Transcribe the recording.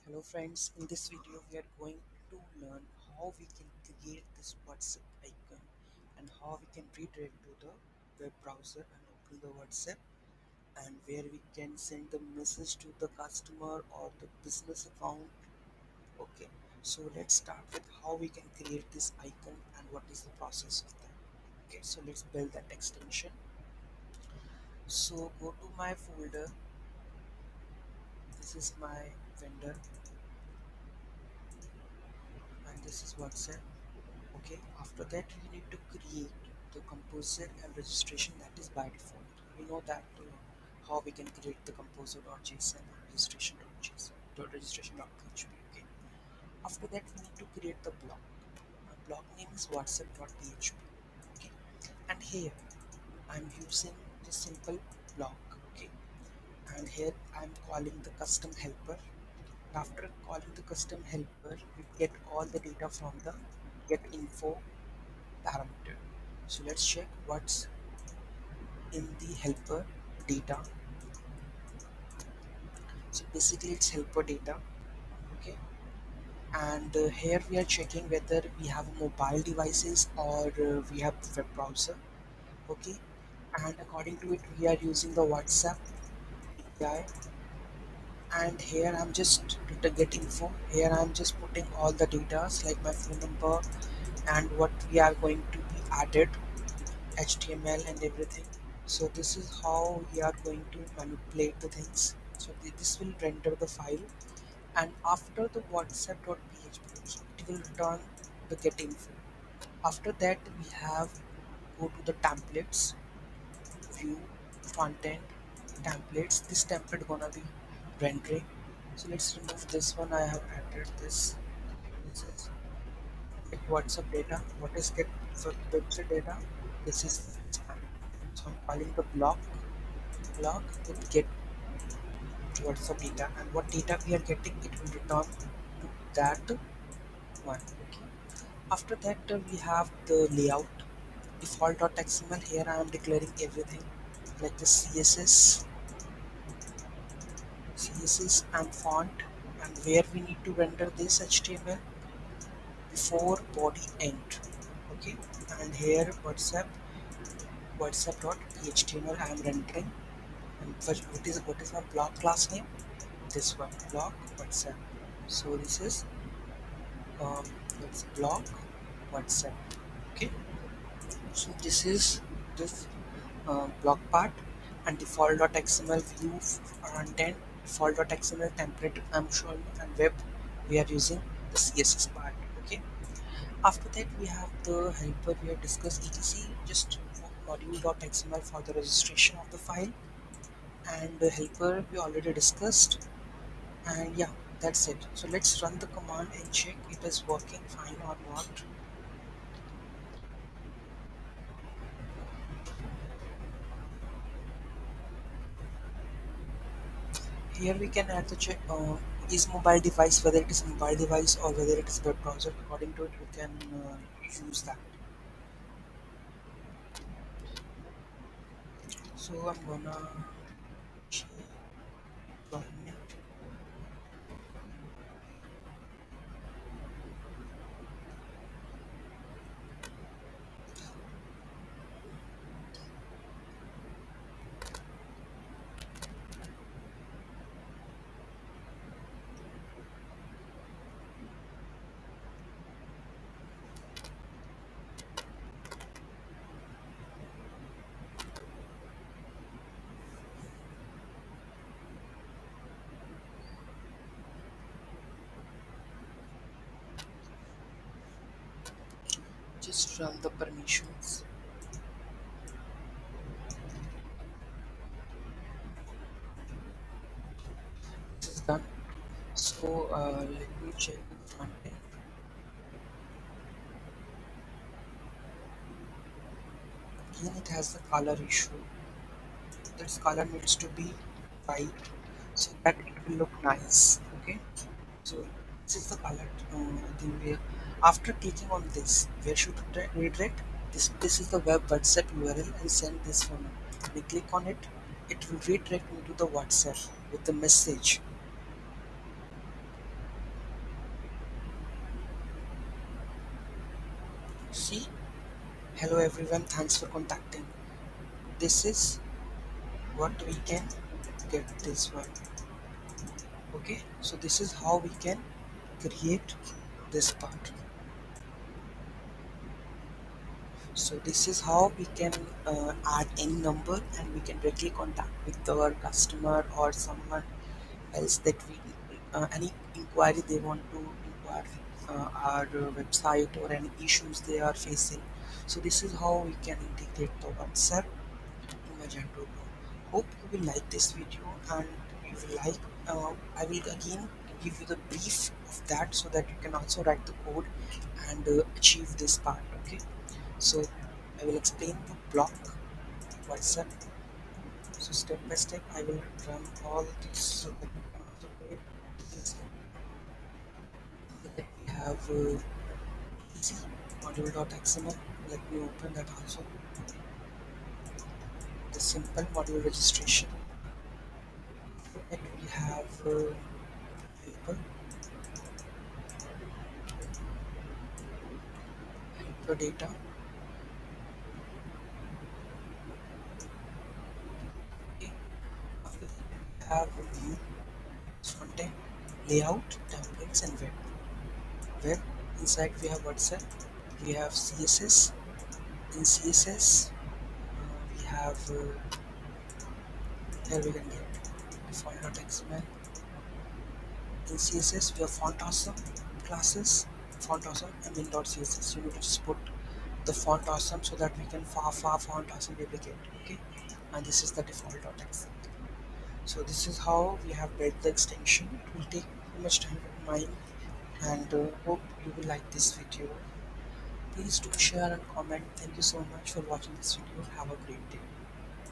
Hello friends, in this video we are going to learn how we can create this WhatsApp icon and how we can redirect to the web browser and open the WhatsApp and where we can send the message to the customer or the business account. Okay, so let's start with how we can create this icon and what is the process of that. Okay, so let's build that extension. So go to my folder, this is my vendor and this is WhatsApp. Okay, after that we need to create the composer and registration, that is by default. We know that how we can create the composer.json and registration.php. Okay, after that we need to create the block. Our block name is whatsapp.php. Okay, and here I'm using the simple block. Okay, and here I'm calling the custom helper. After calling the custom helper, we get all the data from the get info parameter. So let's check what's in the helper data. So basically it's helper data. Okay, and here we are checking whether we have mobile devices or we have web browser. Okay, and according to it we are using the WhatsApp API. And here I'm just to get info. Here I'm just putting all the data like my phone number and what we are going to be added, HTML and everything. So this is how we are going to manipulate the things. So this will render the file, and after the whatsapp.php it will return the get info. After that we have go to the templates, view, content, templates. This template gonna be rendering. So let's remove this one. I have added this. This is get WhatsApp data. What is get website data? This is spam. So I'm calling the block with get WhatsApp data, and what data we are getting it will return to that one. Okay. After that we have the layout default.xml. Here I am declaring everything like the CSS and font, and where we need to render this HTML before body end. Okay, and here whatsapp.html I am rendering, and what is my block class name? This one, block WhatsApp. So this is um, let's block WhatsApp. Okay, so this is this block part, and default.xml view content, default.xml template I'm showing, and web we are using the CSS part. Okay, after that we have the helper we have discussed etc, just module.xml for the registration of the file, and the helper we already discussed. And yeah, that's it. So let's run the command and check it is working fine or not. Here we can add the check is mobile device, whether it is mobile device or whether it is web browser. According to it we can use that. So I'm gonna check, run it. Just run the permissions. This is done. So let me check the front end. Again it has the color issue. This color needs to be white so that it will look nice. Okay, so this is the color thing where after clicking on this, where should it redirect? This is the web WhatsApp URL and send this one. When you click on it, it will redirect me to the WhatsApp with the message. See, hello everyone, thanks for contacting. This is what we can get this one. Okay, so this is how we can create this part. So this is how we can add any number and we can directly contact with our customer or someone else that we any inquiry they want to inquire our website or any issues they are facing. So this is how we can integrate the WhatsApp in Magento. Hope you will like this video and you will like. I will again give you the brief of that so that you can also write the code and achieve this part. Okay. So I will explain the block WhatsApp. So step by step, I will run all these so that you can also create this. So that we have easy module.xml. Let me open that also. The simple module registration. That we have helper, helper data. Okay. After that, we have view, content, layout, templates, and web. Web inside we have WhatsApp. We have CSS. In CSS, we have here we can get font.xml. In CSS, we have font awesome classes, font awesome, and in.css. You need to just put the font awesome so that we can far font awesome duplicate. Okay, and this is the default.xml. So this is how we have built the extension. It will take too much time of mine, and hope you will like this video. Please do share and comment. Thank you so much for watching this video. Have a great day.